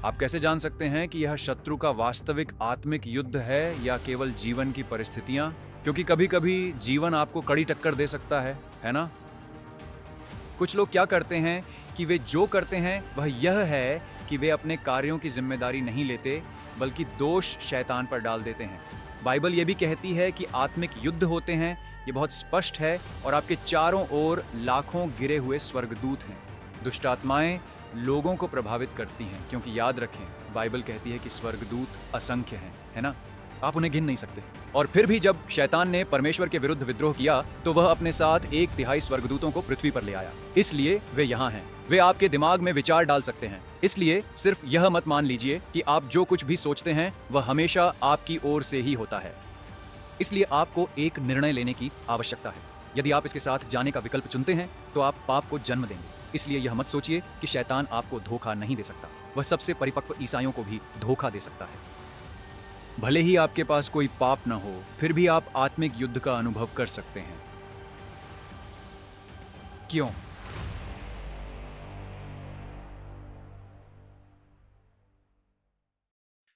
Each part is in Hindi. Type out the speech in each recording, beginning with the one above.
आप कैसे जान सकते हैं कि यह शत्रु का वास्तविक आत्मिक युद्ध है या केवल जीवन की परिस्थितियां? क्योंकि कभी-कभी जीवन आपको कड़ी टक्कर दे सकता है ना? कुछ लोग क्या करते हैं कि वे जो करते हैं वह यह है कि वे अपने कार्यों की जिम्मेदारी नहीं लेते, बल्कि दोष शैतान पर डाल देते हैं। बाइबल ये भी कहती है कि आत्मिक युद्ध होते हैं, ये बहुत स्पष्ट है, और आपके चारों ओर लाखों गिरे हुए स्वर्गदूत हैं। दुष्ट आत्माएं लोगों को प्रभावित करती हैं, क्योंकि याद रखें, बाइबल कहती है कि स्वर्गदूत असंख्य हैं, है ना? आप उन्हें गिन नहीं सकते। और फिर भी जब शैतान ने परमेश्वर के विरुद्ध विद्रोह किया, तो वह अपने साथ 1/3 स्वर्गदूतों को पृथ्वी पर ले आया। इसलिए वे यहाँ हैं। वे आपके दिमाग में विचार डाल सकते हैं। इसलिए सिर्फ यह मत मान लीजिए कि आप जो कुछ भी सोचते हैं वह हमेशा आपकी ओर से ही होता है। इसलिए आपको एक निर्णय लेने की आवश्यकता है। यदि आप इसके साथ जाने का विकल्प चुनते हैं, तो आप पाप को जन्म देंगे। इसलिए यह मत सोचिए कि शैतान आपको धोखा नहीं दे सकता। वह सबसे परिपक्व ईसाइयों को भी धोखा दे सकता है। भले ही आपके पास कोई पाप न हो, फिर भी आप आत्मिक युद्ध का अनुभव कर सकते हैं। क्यों?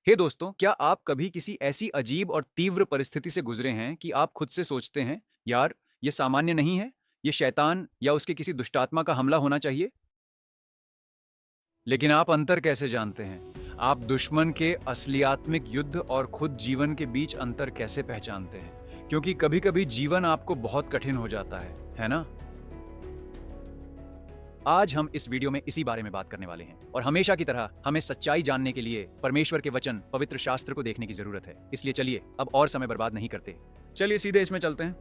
हे दोस्तों, क्या आप कभी किसी ऐसी अजीब और तीव्र परिस्थिति से गुजरे हैं कि आप खुद से सोचते हैं, यार, ये सामान्य नहीं है, ये शैतान या उसके किसी दुष्टात्मा का हमला होना चाहिए? लेकिन आप अंतर कैसे जानते हैं? आप दुश्मन के असली आत्मिक युद्ध और खुद जीवन के बीच अंतर कैसे पहचानते हैं? क्योंकि कभी-कभी जीवन आपको बहुत कठिन हो जाता है ना? आज हम इस वीडियो में इसी बारे में बात करने वाले हैं, और हमेशा की तरह हमें सच्चाई जानने के लिए परमेश्वर के वचन, पवित्र शास्त्र को देखने की जरूरत है। इसलिए चलिए अब और समय बर्बाद नहीं करते, चलिए सीधे इसमें चलते हैं।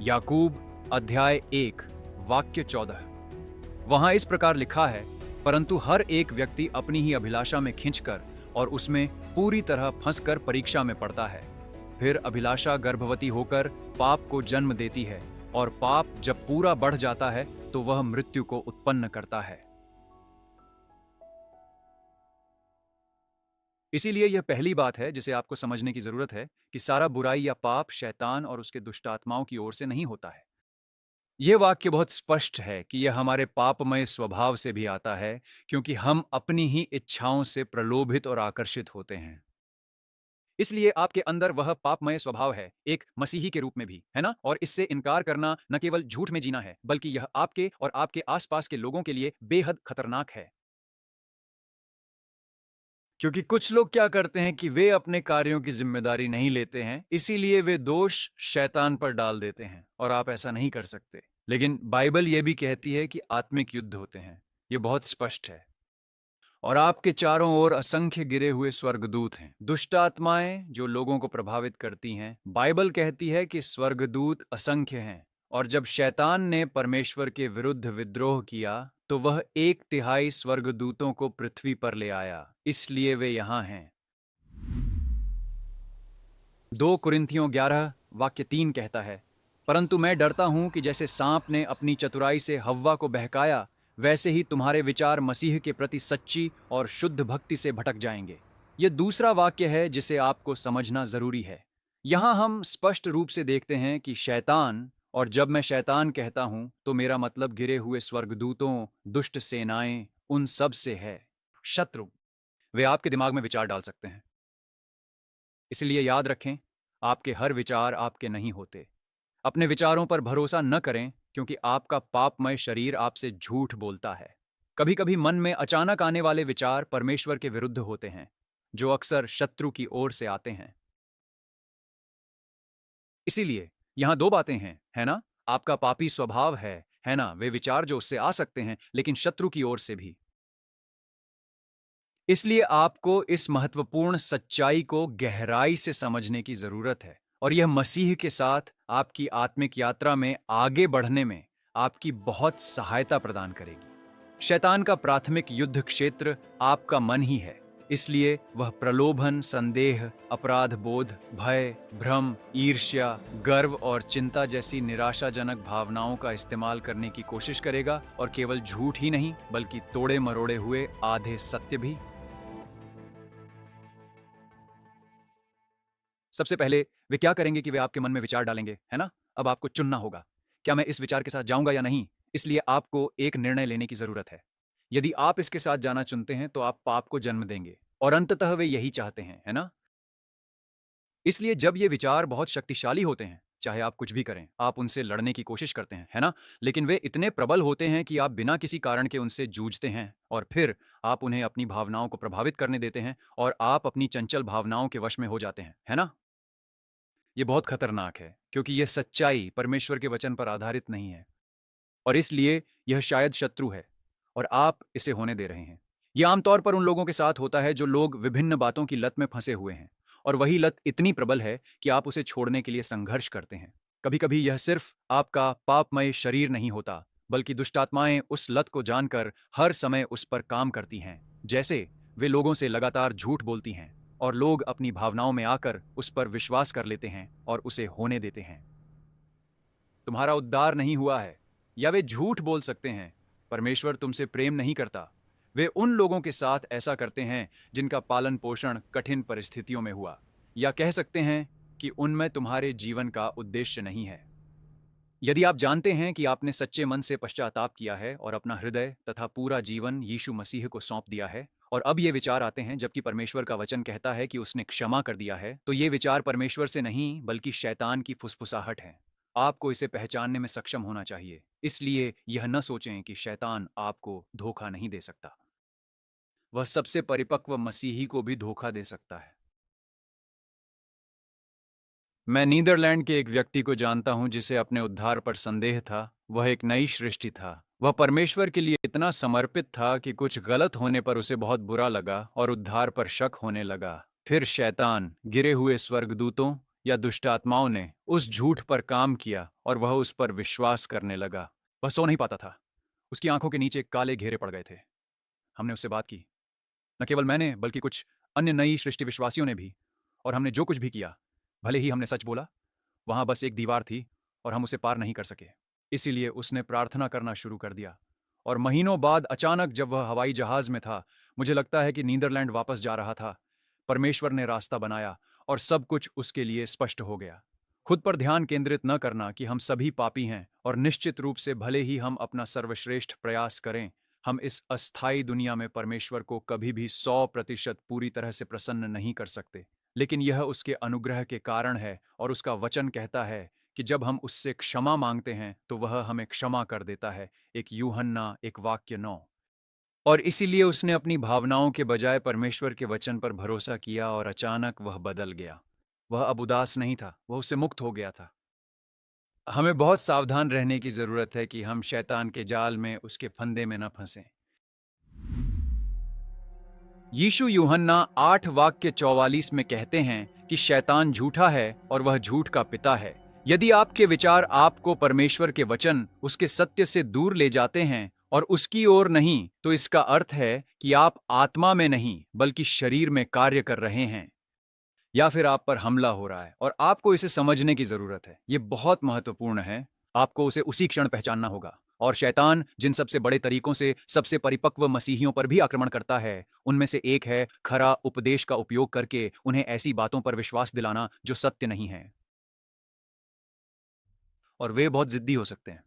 याकूब अध्याय 1 वाक्य 14। वहां इस प्रकार लिखा है, परंतु हर एक व्यक्ति अपनी ही अभिलाषा में खिंचकर और उसमें पूरी तरह फंसकर परीक्षा में पड़ता है। फिर अभिलाषा गर्भवती होकर पाप को जन्म देती है, और पाप जब पूरा बढ़ जाता है तो वह मृत्यु को उत्पन्न करता है। इसीलिए यह पहली बात है जिसे आपको समझने की जरूरत है कि सारा बुराई या पाप शैतान और उसके दुष्ट आत्माओं की ओर से नहीं होता है। यह वाक्य बहुत स्पष्ट है कि यह हमारे पापमय स्वभाव से भी आता है, क्योंकि हम अपनी ही इच्छाओं से प्रलोभित और आकर्षित होते हैं। इसलिए आपके अंदर वह पापमय स्वभाव है, एक मसीही के रूप में भी, है ना? और इससे इनकार करना न केवल झूठ में जीना है, बल्कि यह आपके और आपके आसपास के लोगों के लिए बेहद खतरनाक है। क्योंकि कुछ लोग क्या करते हैं कि वे अपने कार्यों की जिम्मेदारी नहीं लेते हैं, इसीलिए वे दोष शैतान पर डाल देते हैं, और आप ऐसा नहीं कर सकते। लेकिन बाइबल यह भी कहती है कि आत्मिक युद्ध होते हैं। यह बहुत स्पष्ट है। और आपके चारों ओर असंख्य गिरे हुए स्वर्गदूत हैं, दुष्ट आत्माएं जो लोगों को प्रभावित करती हैं। बाइबल कहती है कि स्वर्गदूत असंख्य हैं, और जब शैतान ने परमेश्वर के विरुद्ध विद्रोह किया, तो वह 1/3 स्वर्गदूतों को पृथ्वी पर ले आया। इसलिए वे यहाँ हैं। 2 कुरिन्थियों 11 वाक्य 3 कहता है, परंतु मैं डरता हूं कि जैसे सांप ने अपनी चतुराई से हव्वा को बहकाया, वैसे ही तुम्हारे विचार मसीह के प्रति सच्ची और शुद्ध भक्ति से भटक जाएंगे। यह दूसरा वाक्य है जिसे आपको समझना जरूरी है। यहां हम स्पष्ट रूप से देखते हैं कि शैतान, और जब मैं शैतान कहता हूं तो मेरा मतलब गिरे हुए स्वर्गदूतों, दुष्ट सेनाएं, उन सब से है। शत्रु, वे आपके दिमाग में विचार डाल सकते हैं। इसलिए याद रखें, आपके हर विचार आपके नहीं होते। अपने विचारों पर भरोसा न करें, क्योंकि आपका पापमय शरीर आपसे झूठ बोलता है। कभी-कभी मन में अचानक आने वाले विचार परमेश्वर के विरुद्ध होते हैं, जो अक्सर शत्रु की ओर से आते हैं। इसीलिए यहां 2 बातें हैं, है ना? आपका पापी स्वभाव है ना? वे विचार जो उससे आ सकते हैं, लेकिन शत्रु की ओर से भी। इसलिए आपको इस महत्वपूर्ण सच्चाई को गहराई से समझने की जरूरत है, और यह मसीह के साथ आपकी आत्मिक यात्रा में आगे बढ़ने में आपकी बहुत सहायता प्रदान करेगी। शैतान का प्राथमिक युद्ध क्षेत्र आपका मन ही है। इसलिए वह प्रलोभन, संदेह, अपराध बोध, भय, भ्रम, ईर्ष्या, गर्व और चिंता जैसी निराशाजनक भावनाओं का इस्तेमाल करने की कोशिश करेगा, और केवल झूठ ही नहीं, बल्कि तोड़े मरोड़े हुए आधे सत्य भी। सबसे पहले वे क्या करेंगे कि वे आपके मन में विचार डालेंगे, है ना? अब आपको चुनना होगा, क्या मैं इस विचार के साथ जाऊंगा या नहीं? इसलिए आपको एक निर्णय लेने की जरूरत है। यदि आप इसके साथ जाना चुनते हैं तो आप पाप को जन्म देंगे, और अंततः वे यही चाहते हैं, है ना? इसलिए जब ये विचार बहुत शक्तिशाली होते हैं, चाहे आप कुछ भी करें, आप उनसे लड़ने की कोशिश करते हैं, है ना? लेकिन वे इतने प्रबल होते हैं कि आप बिना किसी कारण के उनसे जूझते हैं, और फिर आप उन्हें अपनी भावनाओं को प्रभावित करने देते हैं, और आप अपनी चंचल भावनाओं के वश में हो जाते हैं, है ना? ये बहुत खतरनाक है, क्योंकि यह सच्चाई परमेश्वर के वचन पर आधारित नहीं है, और इसलिए यह शायद शत्रु है, और आप इसे होने दे रहे हैं। यह आमतौर पर उन लोगों के साथ होता है जो लोग विभिन्न बातों की लत में फंसे हुए हैं, और वही लत इतनी प्रबल है कि आप उसे छोड़ने के लिए संघर्ष करते हैं। कभी-कभी यह सिर्फ आपका पापमय शरीर नहीं होता, बल्कि दुष्टात्माएं उस लत को जानकर हर समय उस पर काम करती हैं। जैसे वे लोगों से लगातार झूठ बोलती हैं, और लोग अपनी भावनाओं में आकर उस पर विश्वास कर लेते हैं और उसे होने देते हैं। तुम्हारा उद्धार नहीं हुआ है, या वे झूठ बोल सकते हैं, परमेश्वर तुमसे प्रेम नहीं करता। वे उन लोगों के साथ ऐसा करते हैं जिनका पालन पोषण कठिन परिस्थितियों में हुआ, या कह सकते हैं कि उनमें तुम्हारे जीवन का उद्देश्य नहीं है। यदि आप जानते हैं कि आपने सच्चे मन से पश्चाताप किया है और अपना हृदय तथा पूरा जीवन यीशु मसीह को सौंप दिया है, और अब ये विचार आते हैं जबकि परमेश्वर का वचन कहता है कि उसने क्षमा कर दिया है, तो ये विचार परमेश्वर से नहीं बल्कि शैतान की फुसफुसाहट है। आपको इसे पहचानने में सक्षम होना चाहिए। इसलिए यह न सोचें कि शैतान आपको धोखा नहीं दे सकता। वह सबसे परिपक्व मसीही को भी धोखा दे सकता है। मैं नीदरलैंड के एक व्यक्ति को जानता हूं जिसे अपने उद्धार पर संदेह था। वह एक नई सृष्टि था। वह परमेश्वर के लिए इतना समर्पित था कि कुछ गलत होने पर उसे बहुत बुरा लगा और उद्धार पर शक होने लगा। फिर शैतान, गिरे हुए स्वर्गदूतों या दुष्टात्माओं ने उस झूठ पर काम किया और वह उस पर विश्वास करने लगा। वह सो नहीं पाता था। उसकी आंखों के नीचे काले घेरे पड़ गए थे। हमने उससे बात की, न केवल मैंने बल्कि कुछ अन्य नई सृष्टि विश्वासियों ने भी, और हमने जो कुछ भी किया, भले ही हमने सच बोला, वहां बस एक दीवार थी और हम उसे पार नहीं कर सके। इसीलिए उसने प्रार्थना करना शुरू कर दिया, और महीनों बाद अचानक जब वह हवाई जहाज में था, मुझे लगता है कि नीदरलैंड वापस जा रहा था, परमेश्वर ने रास्ता बनाया और सब कुछ उसके लिए स्पष्ट हो गया। खुद पर ध्यान केंद्रित न करना कि हम सभी पापी हैं, और निश्चित रूप से भले ही हम अपना सर्वश्रेष्ठ प्रयास करें, हम इस अस्थायी दुनिया में परमेश्वर को कभी भी 100% पूरी तरह से प्रसन्न नहीं कर सकते। लेकिन यह उसके अनुग्रह के कारण है, और उसका वचन कहता है कि जब हम उससे क्षमा मांगते हैं तो वह हमें क्षमा कर देता है। एक यूहन्ना 1:9। और इसीलिए उसने अपनी भावनाओं के बजाय परमेश्वर के वचन पर भरोसा किया, और अचानक वह बदल गया। वह अब उदास नहीं था, वह उससे मुक्त हो गया था। हमें बहुत सावधान रहने की जरूरत है कि हम शैतान के जाल में, उसके फंदे में न फंसें। यीशु यूहन्ना 8:44 में कहते हैं कि शैतान झूठा है और वह झूठ का पिता है। यदि आपके विचार आपको परमेश्वर के वचन, उसके सत्य से दूर ले जाते हैं और उसकी ओर नहीं, तो इसका अर्थ है कि आप आत्मा में नहीं बल्कि शरीर में कार्य कर रहे हैं, या फिर आप पर हमला हो रहा है, और आपको इसे समझने की जरूरत है। ये बहुत महत्वपूर्ण है। आपको उसे उसी क्षण पहचानना होगा। और शैतान जिन सबसे बड़े तरीकों से सबसे परिपक्व मसीहियों पर भी आक्रमण करता है, उनमें से एक है खरा उपदेश का उपयोग करके उन्हें ऐसी बातों पर विश्वास दिलाना जो सत्य नहीं है। और वे बहुत जिद्दी हो सकते हैं।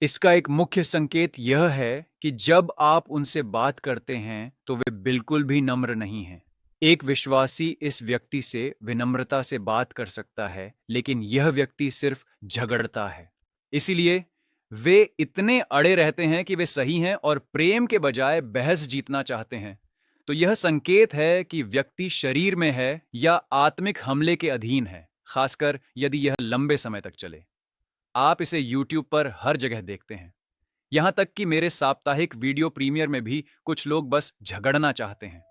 इसका एक मुख्य संकेत यह है कि जब आप उनसे बात करते हैं तो वे बिल्कुल भी नम्र नहीं हैं। एक विश्वासी इस व्यक्ति से विनम्रता से बात कर सकता है, लेकिन यह व्यक्ति सिर्फ झगड़ता है। इसीलिए वे इतने अड़े रहते हैं कि वे सही हैं और प्रेम के बजाय बहस जीतना चाहते हैं। तो यह संकेत है कि व्यक्ति शरीर में है या आत्मिक हमले के अधीन है, खासकर यदि यह लंबे समय तक चले। आप इसे YouTube पर हर जगह देखते हैं। यहां तक कि मेरे साप्ताहिक वीडियो प्रीमियर में भी कुछ लोग बस झगड़ना चाहते हैं।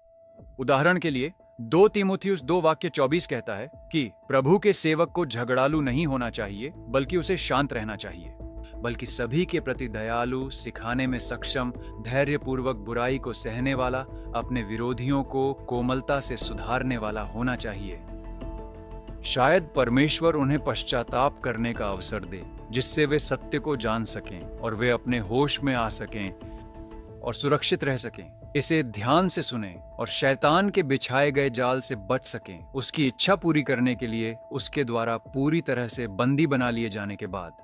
उदाहरण के लिए 2 तीमुथियुस 2:24 कहता है कि प्रभु के सेवक को झगड़ालू नहीं होना चाहिए, बल्कि उसे शांत रहना चाहिए, बल्कि सभी के प्रति दयालु, सिखाने में सक्षम, धैर्यपूर्वक बुराई को सहने वाला, अपने विरोधियों को कोमलता से सुधारने वाला होना चाहिए। शायद परमेश्वर उन्हें पश्चाताप करने का अवसर दे, जिससे वे सत्य को जान सकें और वे अपने होश में आ सकें और सुरक्षित रह सकें। इसे ध्यान से सुनें और शैतान के बिछाए गए जाल से बच सकें। उसकी इच्छा पूरी करने के लिए उसके द्वारा पूरी तरह से बंदी बना लिए जाने के बाद।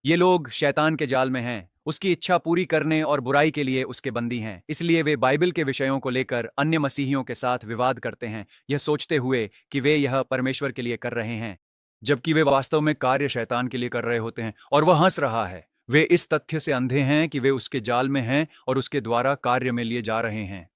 ये लोग शैतान के जाल में हैं, उसकी इच्छा पूरी करने और बुराई के लिए उसके बंदी हैं। इसलिए वे बाइबल के विषयों को लेकर अन्य मसीहियों के साथ विवाद करते हैं, यह सोचते हुए कि वे यह परमेश्वर के लिए कर रहे हैं, जबकि वे वास्तव में कार्य शैतान के लिए कर रहे होते हैं और वह हंस रहा है। वे इस तथ्य से अंधे हैं कि वे उसके जाल में हैं और उसके द्वारा कार्य में लिए जा रहे हैं।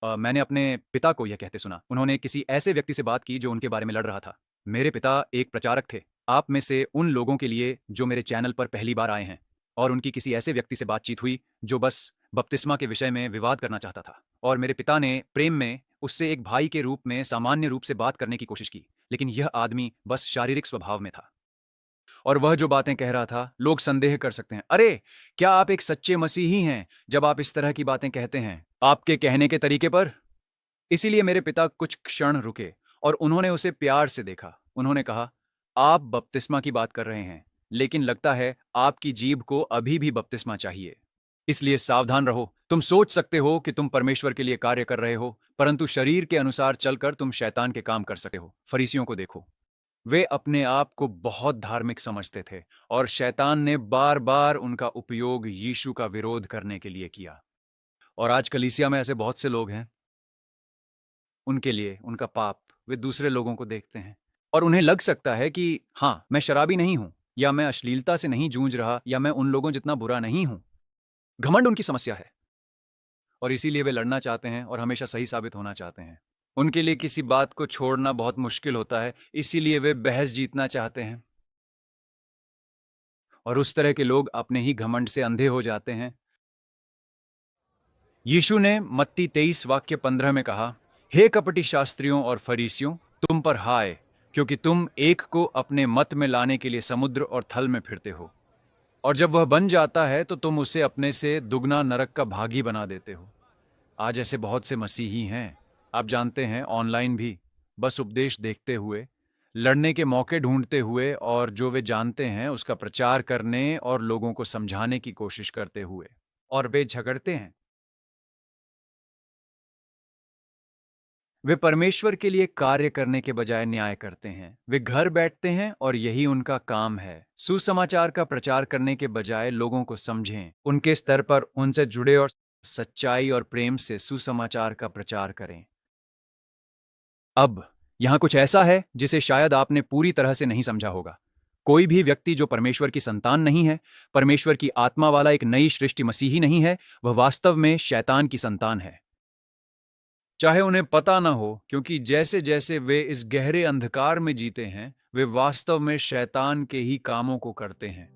मैंने अपने पिता को यह कहते सुना। उन्होंने किसी ऐसे व्यक्ति से बात की जो उनके बारे में लड़ रहा था। मेरे पिता एक प्रचारक थे। आप में से उन लोगों के लिए जो मेरे चैनल पर पहली बार आए हैं, और उनकी किसी ऐसे व्यक्ति से बातचीत हुई जो बस बपतिस्मा के विषय में विवाद करना चाहता था। और मेरे पिता ने प्रेम में उससे एक भाई के रूप में सामान्य रूप से बात करने की कोशिश की, लेकिन यह आदमी बस शारीरिक स्वभाव में था। और वह जो बातें कह रहा था, लोग संदेह कर सकते हैं, अरे क्या आप एक सच्चे मसीही हैं जब आप इस तरह की बातें कहते हैं आपके कहने के तरीके पर? इसीलिए मेरे पिता कुछ क्षण रुके और उन्होंने उसे प्यार से देखा। उन्होंने कहा, आप बपतिस्मा की बात कर रहे हैं, लेकिन लगता है आपकी जीभ को अभी भी बपतिस्मा चाहिए। इसलिए सावधान रहो। तुम सोच सकते हो कि तुम परमेश्वर के लिए कार्य कर रहे हो, परंतु शरीर के अनुसार चलकर तुम शैतान के काम कर सकते हो। फरीसियों को देखो, वे अपने आप को बहुत धार्मिक समझते थे और शैतान ने बार बार उनका उपयोग यीशु का विरोध करने के लिए किया। और आज कलीसिया में ऐसे बहुत से लोग हैं, उनके लिए उनका पाप, वे दूसरे लोगों को देखते हैं और उन्हें लग सकता है कि हाँ, मैं शराबी नहीं हूं, या मैं अश्लीलता से नहीं जूझ रहा, या मैं उन लोगों जितना बुरा नहीं हूं। घमंड उनकी समस्या है और इसीलिए वे लड़ना चाहते हैं और हमेशा सही साबित होना चाहते हैं। उनके लिए किसी बात को छोड़ना बहुत मुश्किल होता है, इसीलिए वे बहस जीतना चाहते हैं। और उस तरह के लोग अपने ही घमंड से अंधे हो जाते हैं। यीशु ने मत्ती 23 वाक्य 15 में कहा, हे कपटी शास्त्रियों और फरीसियों, तुम पर हाय, क्योंकि तुम एक को अपने मत में लाने के लिए समुद्र और थल में फिरते हो, और जब वह बन जाता है तो तुम उसे अपने से दुगना नरक का भागी बना देते हो। आज ऐसे बहुत से मसीही हैं, आप जानते हैं, ऑनलाइन भी, बस उपदेश देखते हुए, लड़ने के मौके ढूंढते हुए और जो वे जानते हैं उसका प्रचार करने और लोगों को समझाने की कोशिश करते हुए, और वे झगड़ते हैं। वे परमेश्वर के लिए कार्य करने के बजाय न्याय करते हैं। वे घर बैठते हैं और यही उनका काम है। सुसमाचार का प्रचार करने के बजाय लोगों को समझें, उनके स्तर पर उनसे जुड़े और सच्चाई और प्रेम से सुसमाचार का प्रचार करें। अब यहां कुछ ऐसा है जिसे शायद आपने पूरी तरह से नहीं समझा होगा। कोई भी व्यक्ति जो परमेश्वर की संतान नहीं है, परमेश्वर की आत्मा वाला एक नई सृष्टि मसीही नहीं है, वह वास्तव में शैतान की संतान है। चाहे उन्हें पता ना हो, क्योंकि जैसे जैसे वे इस गहरे अंधकार में जीते हैं, वे वास्तव में शैतान के ही कामों को करते हैं।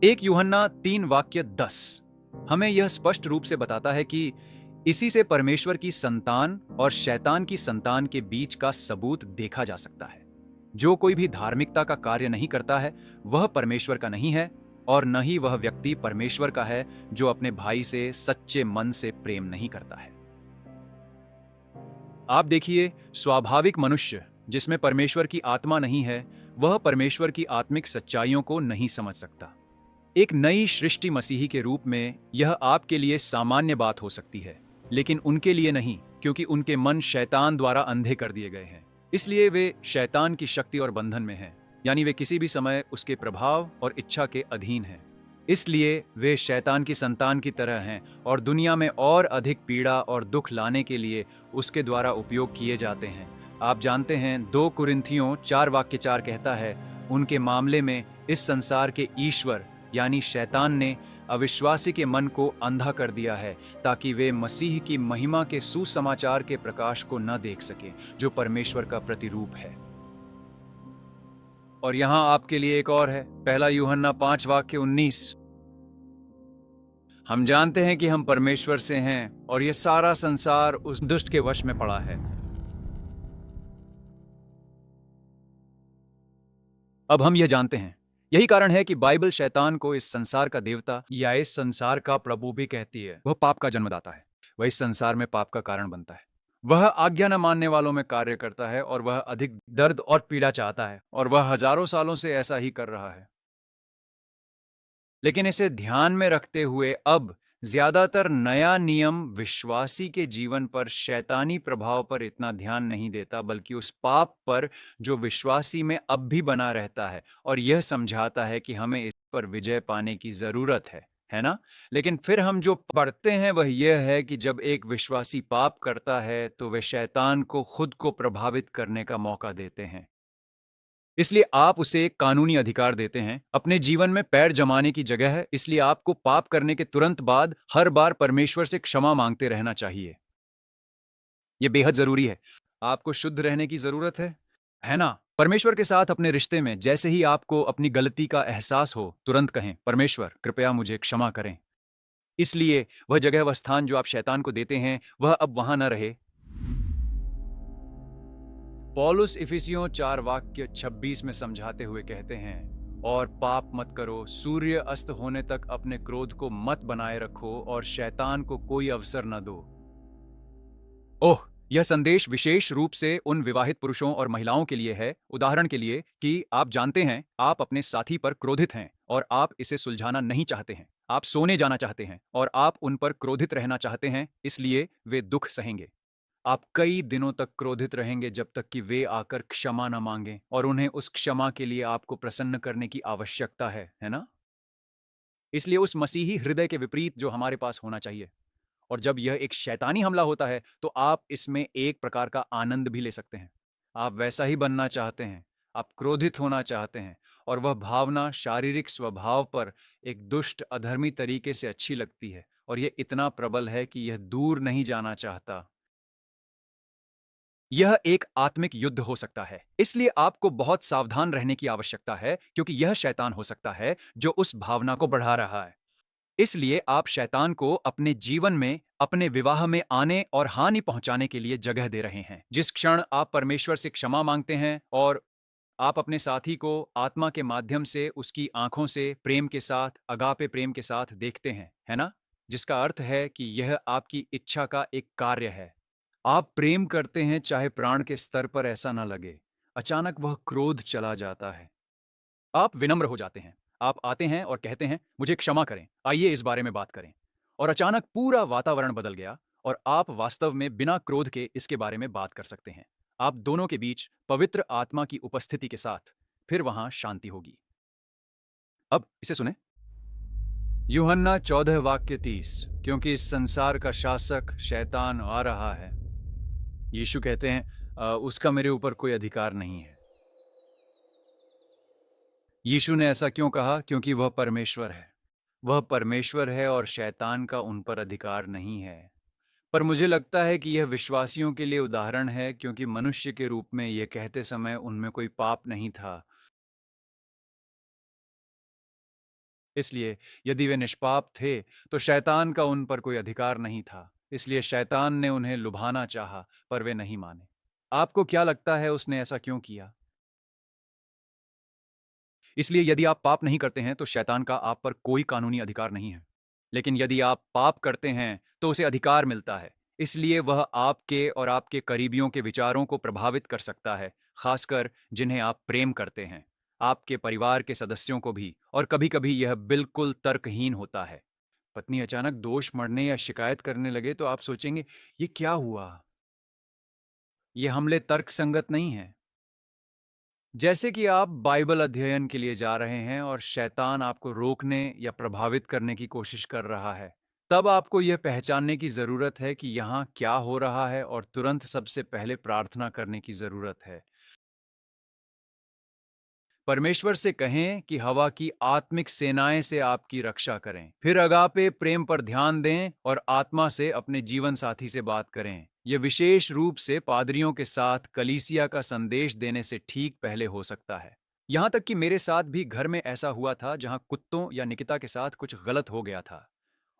1 यूहन्ना 3 वाक्य 10 हमें यह स्पष्ट रूप से बताता है कि इसी से परमेश्वर की संतान और शैतान की संतान के बीच का सबूत देखा जा सकता है। जो कोई भी धार्मिकता का कार्य नहीं करता है, वह परमेश्वर का नहीं है, और न ही वह व्यक्ति परमेश्वर का है जो अपने भाई से सच्चे मन से प्रेम नहीं करता है। आप देखिए, स्वाभाविक मनुष्य जिसमें परमेश्वर की आत्मा नहीं है, वह परमेश्वर की आत्मिक सच्चाइयों को नहीं समझ सकता। एक नई सृष्टि मसीही के रूप में यह आपके लिए सामान्य बात हो सकती है, लेकिन उनके लिए नहीं, क्योंकि उनके मन शैतान द्वारा अंधे कर दिए गए हैं। इसलिए वे शैतान की शक्ति और बंधन में हैं, यानी वे किसी भी समय उसके प्रभाव और इच्छा के अधीन हैं। इसलिए वे शैतान की संतान की तरह हैं और दुनिया में और अधिक पीड़ा और दुख लाने के लिए उसके द्वारा उपयोग किए जाते हैं। आप जानते हैं, 2 कुरिन्थियों 4 वाक्य 4 कहता है, उनके मामले में इस संसार के ईश्वर यानी शैतान ने अविश्वासी के मन को अंधा कर दिया है, ताकि वे मसीह की महिमा के सुसमाचार के प्रकाश को न देख सके, जो परमेश्वर का प्रतिरूप है। और यहां आपके लिए एक और है, 1 यूहन्ना 5 वाक्य 19। हम जानते हैं कि हम परमेश्वर से हैं और यह सारा संसार उस दुष्ट के वश में पड़ा है। अब हम यह जानते हैं, यही कारण है कि बाइबल शैतान को इस संसार का देवता या इस संसार का प्रभु भी कहती है। वह पाप का जन्मदाता है, वह इस संसार में पाप का कारण बनता है। वह आज्ञा न मानने वालों में कार्य करता है और वह अधिक दर्द और पीड़ा चाहता है, और वह हजारों सालों से ऐसा ही कर रहा है। लेकिन इसे ध्यान में रखते हुए अब ज्यादातर नया नियम विश्वासी के जीवन पर शैतानी प्रभाव पर इतना ध्यान नहीं देता, बल्कि उस पाप पर जो विश्वासी में अब भी बना रहता है, और यह समझाता है कि हमें इस पर विजय पाने की जरूरत है ना? लेकिन फिर हम जो पढ़ते हैं वह यह है कि जब एक विश्वासी पाप करता है तो वे शैतान को खुद को प्रभावित करने का मौका देते हैं। इसलिए आप उसे एक कानूनी अधिकार देते हैं अपने जीवन में पैर जमाने की जगह है। इसलिए आपको पाप करने के तुरंत बाद हर बार परमेश्वर से क्षमा मांगते रहना चाहिए। यह बेहद जरूरी है। आपको शुद्ध रहने की जरूरत है ना? परमेश्वर के साथ अपने रिश्ते में जैसे ही आपको अपनी गलती का एहसास हो, तुरंत कहें, परमेश्वर कृपया मुझे क्षमा करें। इसलिए वह जगह, वह स्थान जो आप शैतान को देते हैं, वह अब वहां न रहे। पौलुस इफिसियों 4 वाक्य 26 में समझाते हुए कहते हैं, और पाप मत करो, सूर्य अस्त होने तक अपने क्रोध को मत बनाए रखो और शैतान को कोई अवसर न दो। ओह, यह संदेश विशेष रूप से उन विवाहित पुरुषों और महिलाओं के लिए है, उदाहरण के लिए, कि आप जानते हैं आप अपने साथी पर क्रोधित हैं और आप इसे सुलझाना नहीं चाहते हैं। आप सोने जाना चाहते हैं और आप उन पर क्रोधित रहना चाहते हैं, इसलिए वे दुख सहेंगे। आप कई दिनों तक क्रोधित रहेंगे जब तक कि वे आकर क्षमा न मांगें, और उन्हें उस क्षमा के लिए आपको प्रसन्न करने की आवश्यकता है ना? इसलिए उस मसीही हृदय के विपरीत जो हमारे पास होना चाहिए। और जब यह एक शैतानी हमला होता है तो आप इसमें एक प्रकार का आनंद भी ले सकते हैं। आप वैसा ही बनना चाहते हैं, आप क्रोधित होना चाहते हैं, और वह भावना शारीरिक स्वभाव पर एक दुष्ट अधर्मी तरीके से अच्छी लगती है, और यह इतना प्रबल है कि यह दूर नहीं जाना चाहता। यह एक आत्मिक युद्ध हो सकता है, इसलिए आपको बहुत सावधान रहने की आवश्यकता है, क्योंकि यह शैतान हो सकता है जो उस भावना को बढ़ा रहा है। इसलिए आप शैतान को अपने जीवन में, अपने विवाह में आने और हानि पहुंचाने के लिए जगह दे रहे हैं। जिस क्षण आप परमेश्वर से क्षमा मांगते हैं और आप अपने साथी को आत्मा के माध्यम से उसकी आंखों से प्रेम के साथ, अगापे प्रेम के साथ देखते हैं, है ना? जिसका अर्थ है कि यह आपकी इच्छा का एक कार्य है। आप प्रेम करते हैं चाहे प्राण के स्तर पर ऐसा ना लगे। अचानक वह क्रोध चला जाता है। आप विनम्र हो जाते हैं। आप आते हैं और कहते हैं, मुझे क्षमा करें, आइए इस बारे में बात करें। और अचानक पूरा वातावरण बदल गया, और आप वास्तव में बिना क्रोध के इसके बारे में बात कर सकते हैं। आप दोनों के बीच पवित्र आत्मा की उपस्थिति के साथ फिर वहां शांति होगी। अब इसे सुने। यूहन्ना 14 वाक्य 30, क्योंकि इस संसार का शासक शैतान आ रहा है। यीशु कहते हैं, उसका मेरे ऊपर कोई अधिकार नहीं है। यीशु ने ऐसा क्यों कहा? क्योंकि वह परमेश्वर है। वह परमेश्वर है और शैतान का उन पर अधिकार नहीं है। पर मुझे लगता है कि यह विश्वासियों के लिए उदाहरण है, क्योंकि मनुष्य के रूप में यह कहते समय उनमें कोई पाप नहीं था। इसलिए यदि वे निष्पाप थे, तो शैतान का उन पर कोई अधिकार नहीं था। इसलिए शैतान ने उन्हें लुभाना चाहा, पर वे नहीं माने। आपको क्या लगता है उसने ऐसा क्यों किया? इसलिए यदि आप पाप नहीं करते हैं तो शैतान का आप पर कोई कानूनी अधिकार नहीं है। लेकिन यदि आप पाप करते हैं तो उसे अधिकार मिलता है। इसलिए वह आपके और आपके करीबियों के विचारों को प्रभावित कर सकता है, खासकर जिन्हें आप प्रेम करते हैं, आपके परिवार के सदस्यों को भी। और कभी-कभी यह बिल्कुल तर्कहीन होता है। पत्नी अचानक दोष मढ़ने या शिकायत करने लगे तो आप सोचेंगे, ये क्या हुआ? ये हमले तर्कसंगत नहीं हैं। जैसे कि आप बाइबल अध्ययन के लिए जा रहे हैं और शैतान आपको रोकने या प्रभावित करने की कोशिश कर रहा है, तब आपको यह पहचानने की जरूरत है कि यहाँ क्या हो रहा है, और तुरंत सबसे पहले प्रार्थना करने की जरूरत है। परमेश्वर से कहें कि हवा की आत्मिक सेनाएं से आपकी रक्षा करें। फिर अगापे प्रेम पर ध्यान दें और आत्मा से अपने जीवन साथी से बात करें। यह विशेष रूप से पादरियों के साथ कलीसिया का संदेश देने से ठीक पहले हो सकता है। यहां तक कि मेरे साथ भी घर में ऐसा हुआ था, जहां कुत्तों या निकिता के साथ कुछ गलत हो गया था।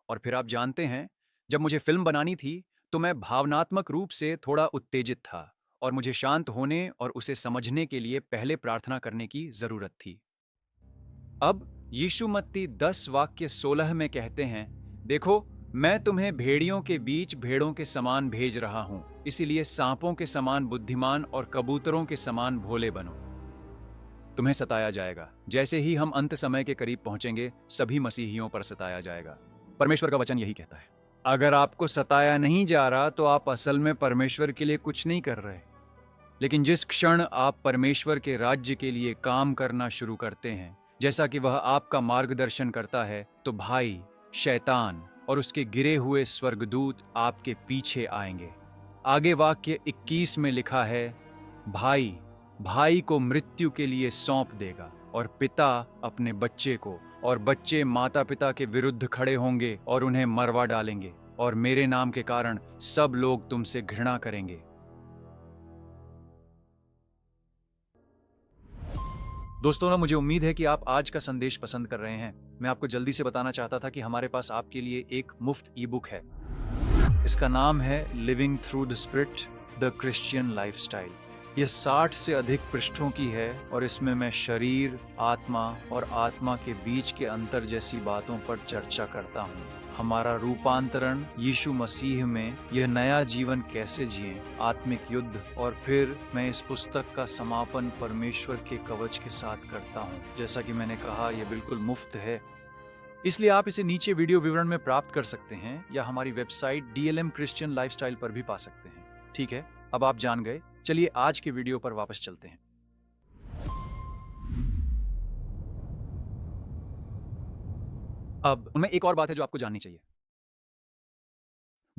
और फिर आप जानते हैं, जब मुझे फिल्म बनानी थी, तो मैं भावनात्मक रूप से थोड़ा उत्तेजित था, और मुझे शांत होने और उसे समझने के लिए पहले प्रार्थना करने की जरूरत थी। अब यीशु मत्ती 10 वाक्य 16 में कहते हैं, देखो, मैं तुम्हें भेड़ियों के बीच भेड़ों के समान भेज रहा हूं, इसीलिए सांपों के समान बुद्धिमान और कबूतरों के समान भोले बनो। तुम्हें सताया जाएगा। जैसे ही हम अंत समय के करीब पहुंचेंगे, सभी मसीहियों पर सताया जाएगा। परमेश्वर का वचन यही कहता है। अगर आपको सताया नहीं जा रहा तो आप असल में परमेश्वर के लिए कुछ नहीं कर रहे। लेकिन जिस क्षण आप परमेश्वर के राज्य के लिए काम करना शुरू करते हैं, जैसा कि वह आपका मार्गदर्शन करता है, तो भाई, शैतान और उसके गिरे हुए स्वर्गदूत आपके पीछे आएंगे। आगे वाक्य 21 में लिखा है, भाई भाई को मृत्यु के लिए सौंप देगा और पिता अपने बच्चे को, और बच्चे माता पिता के विरुद्ध खड़े होंगे और उन्हें मरवा डालेंगे, और मेरे नाम के कारण सब लोग तुमसे घृणा करेंगे। दोस्तों ना, मुझे उम्मीद है कि आप आज का संदेश पसंद कर रहे हैं। मैं आपको जल्दी से बताना चाहता था कि हमारे पास आपके लिए एक मुफ्त ई बुक है। इसका नाम है living through the spirit, the Christian lifestyle. यह 60 से अधिक पृष्ठों की है और इसमें मैं शरीर, आत्मा और आत्मा के बीच के अंतर जैसी बातों पर चर्चा करता हूँ। हमारा रूपांतरण यीशु मसीह में, यह नया जीवन कैसे जिएं, आत्मिक युद्ध, और फिर मैं इस पुस्तक का समापन परमेश्वर के कवच के साथ करता हूँ। जैसा कि मैंने कहा, यह बिल्कुल मुफ्त है, इसलिए आप इसे नीचे वीडियो विवरण में प्राप्त कर सकते हैं या हमारी वेबसाइट DLM क्रिश्चियन लाइफस्टाइल पर भी पा सकते हैं। ठीक है, अब आप जान गए। चलिए आज के वीडियो पर वापस चलते हैं। अब उनमें एक और बात है जो आपको जाननी चाहिए।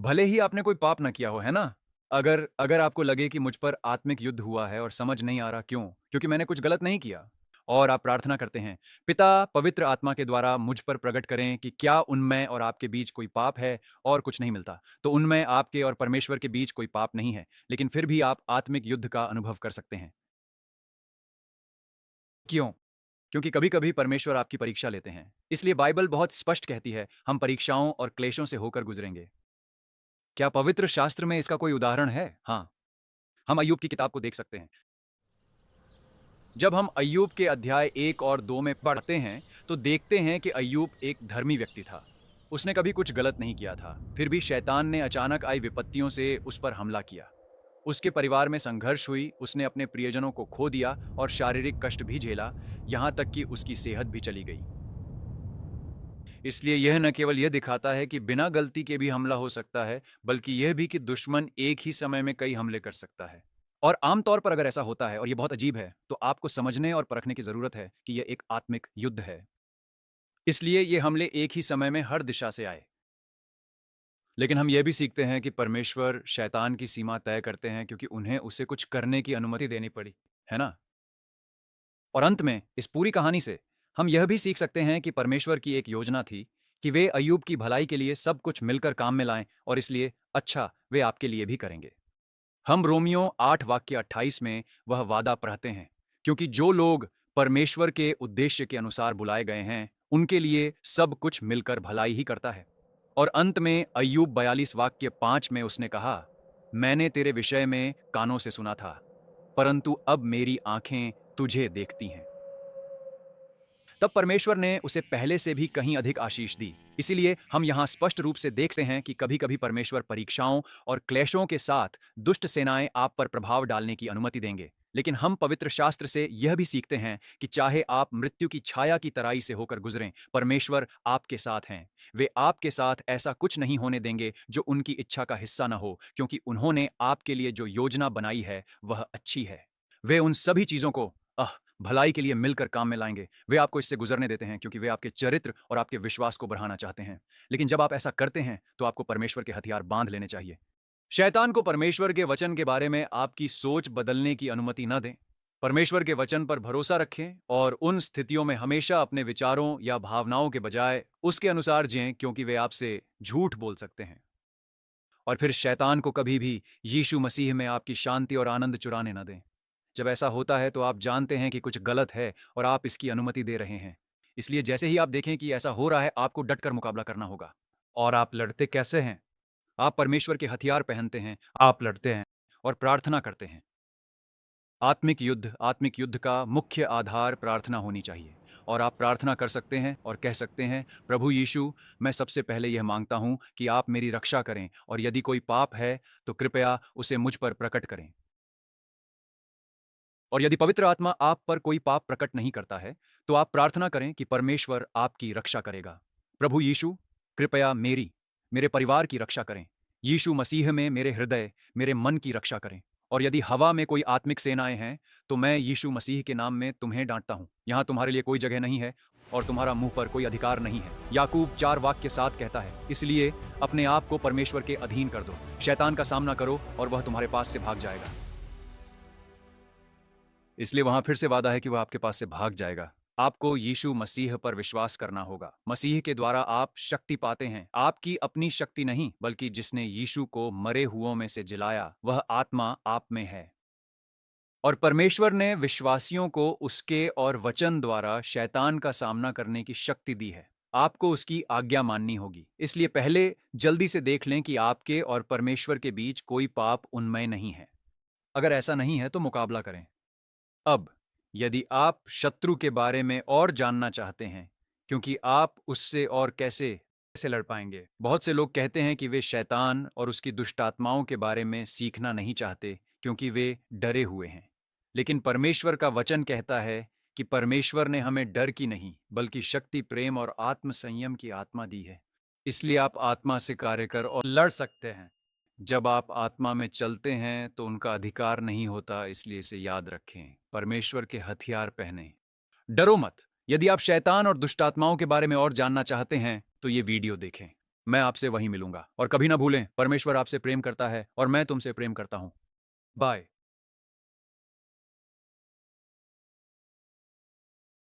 भले ही आपने कोई पाप न किया हो, है ना? अगर अगर आपको लगे कि मुझ पर आत्मिक युद्ध हुआ है और समझ नहीं आ रहा क्यों, क्योंकि मैंने कुछ गलत नहीं किया, और आप प्रार्थना करते हैं, पिता पवित्र आत्मा के द्वारा मुझ पर प्रकट करें कि क्या उनमें और आपके बीच कोई पाप है, और कुछ नहीं मिलता, तो उनमें आपके और परमेश्वर के बीच कोई पाप नहीं है, लेकिन फिर भी आप आत्मिक युद्ध का अनुभव कर सकते हैं। क्यों? क्योंकि कभी-कभी परमेश्वर आपकी परीक्षा लेते हैं। इसलिए बाइबल बहुत स्पष्ट कहती है, हम परीक्षाओं और क्लेशों से होकर गुजरेंगे। क्या पवित्र शास्त्र में इसका कोई उदाहरण है? हाँ, हम अय्यूब की किताब को देख सकते हैं। जब हम अय्यूब के अध्याय 1 और 2 में पढ़ते हैं, तो देखते हैं कि अय्यूब एक धर्मी व्यक्ति था। उसने कभी कुछ गलत नहीं किया था। फिर भी शैतान ने अचानक आई विपत्तियों से उस पर हमला किया। उसके परिवार में संघर्ष हुई, उसने अपने प्रियजनों को खो दिया और शारीरिक कष्ट भी झेला, यहाँ तक कि उसकी सेहत भी चली गई। इसलिए यह न केवल यह दिखाता है कि बिना गलती के भी हमला हो सकता है, बल्कि यह भी कि दुश्मन एक ही समय में कई हमले कर सकता है। और आमतौर पर अगर ऐसा होता है, और यह बहुत अजीब है, तो आपको समझने और परखने की जरूरत है कि यह एक आत्मिक युद्ध है। इसलिए ये हमले एक ही समय में हर दिशा से आए। लेकिन हम यह भी सीखते हैं कि परमेश्वर शैतान की सीमा तय करते हैं, क्योंकि उन्हें उसे कुछ करने की अनुमति देनी पड़ी, है ना? और अंत में इस पूरी कहानी से हम यह भी सीख सकते हैं कि परमेश्वर की एक योजना थी कि वे अय्यूब की भलाई के लिए सब कुछ मिलकर काम में लाएं, और इसलिए अच्छा वे आपके लिए भी करेंगे। हम रोमियो 8 वाक्य 28 में वह वादा पढ़ते हैं, क्योंकि जो लोग परमेश्वर के उद्देश्य के अनुसार बुलाए गए हैं, उनके लिए सब कुछ मिलकर भलाई ही करता है। और अंत में अय्यूब 42 वाक्य 5 में उसने कहा, मैंने तेरे विषय में कानों से सुना था, परंतु अब मेरी आंखें तुझे देखती हैं। तब परमेश्वर ने उसे पहले से भी कहीं अधिक आशीष दी। इसीलिए हम यहाँ स्पष्ट रूप से देखते हैं कि कभी-कभी परमेश्वर परीक्षाओं और क्लेशों के साथ दुष्ट सेनाएं आप पर प्रभाव डालने की अनुमति देंगे। लेकिन हम पवित्र शास्त्र से यह भी सीखते हैं कि चाहे आप मृत्यु की छाया की तराई से होकर गुजरें, परमेश्वर आपके साथ हैं। वे आपके साथ ऐसा कुछ नहीं होने देंगे जो उनकी इच्छा का हिस्सा न हो, क्योंकि उन्होंने आपके लिए जो योजना बनाई है वह अच्छी है। वे उन सभी चीजों को भलाई के लिए मिलकर काम में लाएंगे। वे आपको इससे गुजरने देते हैं, क्योंकि वे आपके चरित्र और आपके विश्वास को बढ़ाना चाहते हैं। लेकिन जब आप ऐसा करते हैं, तो आपको परमेश्वर के हथियार बांध लेने चाहिए। शैतान को परमेश्वर के वचन के बारे में आपकी सोच बदलने की अनुमति न दें। परमेश्वर के वचन पर भरोसा रखें और उन स्थितियों में हमेशा अपने विचारों या भावनाओं के बजाय उसके अनुसार जिएं, क्योंकि वे आपसे झूठ बोल सकते हैं। और फिर शैतान को कभी भी यीशु मसीह में आपकी शांति और आनंद चुराने न दें। जब ऐसा होता है, तो आप जानते हैं कि कुछ गलत है और आप इसकी अनुमति दे रहे हैं। इसलिए जैसे ही आप देखें कि ऐसा हो रहा है, आपको डटकर मुकाबला करना होगा। और आप लड़ते कैसे हैं? आप परमेश्वर के हथियार पहनते हैं, आप लड़ते हैं और प्रार्थना करते हैं। आत्मिक युद्ध का मुख्य आधार प्रार्थना होनी चाहिए। और आप प्रार्थना कर सकते हैं और कह सकते हैं, प्रभु यीशु, मैं सबसे पहले यह मांगता हूं कि आप मेरी रक्षा करें, और यदि कोई पाप है तो कृपया उसे मुझ पर प्रकट करें। और यदि पवित्र आत्मा आप पर कोई पाप प्रकट नहीं करता है, तो आप प्रार्थना करें कि परमेश्वर आपकी रक्षा करेगा। प्रभु यीशु, कृपया मेरे परिवार की रक्षा करें। यीशु मसीह में मेरे हृदय, मेरे मन की रक्षा करें। और यदि हवा में कोई आत्मिक सेनाएं हैं, तो मैं यीशु मसीह के नाम में तुम्हें डांटता हूं। यहाँ तुम्हारे लिए कोई जगह नहीं है और तुम्हारा मुंह पर कोई अधिकार नहीं है। याकूब 4 वाक्य के साथ कहता है, इसलिए अपने आप को परमेश्वर के अधीन कर दो, शैतान का सामना करो और वह तुम्हारे पास से भाग जाएगा। इसलिए वहां फिर से वादा है कि वह आपके पास से भाग जाएगा। आपको यीशु मसीह पर विश्वास करना होगा। मसीह के द्वारा आप शक्ति पाते हैं। आपकी अपनी शक्ति नहीं, बल्कि जिसने यीशु को मरे हुओं में से जिलाया, वह आत्मा आप में है। और परमेश्वर ने विश्वासियों को उसके और वचन द्वारा शैतान का सामना करने की शक्ति दी है। आपको उसकी आज्ञा माननी होगी। इसलिए पहले जल्दी से देख लें कि आपके और परमेश्वर के बीच कोई पाप उन्मय नहीं है। अगर ऐसा नहीं है तो मुकाबला करें। अब यदि आप शत्रु के बारे में और जानना चाहते हैं, क्योंकि आप उससे और कैसे कैसे लड़ पाएंगे। बहुत से लोग कहते हैं कि वे शैतान और उसकी दुष्ट आत्माओं के बारे में सीखना नहीं चाहते, क्योंकि वे डरे हुए हैं। लेकिन परमेश्वर का वचन कहता है कि परमेश्वर ने हमें डर की नहीं, बल्कि शक्ति, प्रेम और आत्म संयम की आत्मा दी है। इसलिए आप आत्मा से कार्य कर और लड़ सकते हैं। जब आप आत्मा में चलते हैं तो उनका अधिकार नहीं होता, इसलिए इसे याद रखें। परमेश्वर के हथियार पहने। डरो मत। यदि आप शैतान और दुष्ट आत्माओं के बारे में और जानना चाहते हैं तो ये वीडियो देखें। मैं आपसे वहीं मिलूंगा। और कभी ना भूलें, परमेश्वर आपसे प्रेम करता है और मैं तुमसे प्रेम करता हूं। बाय।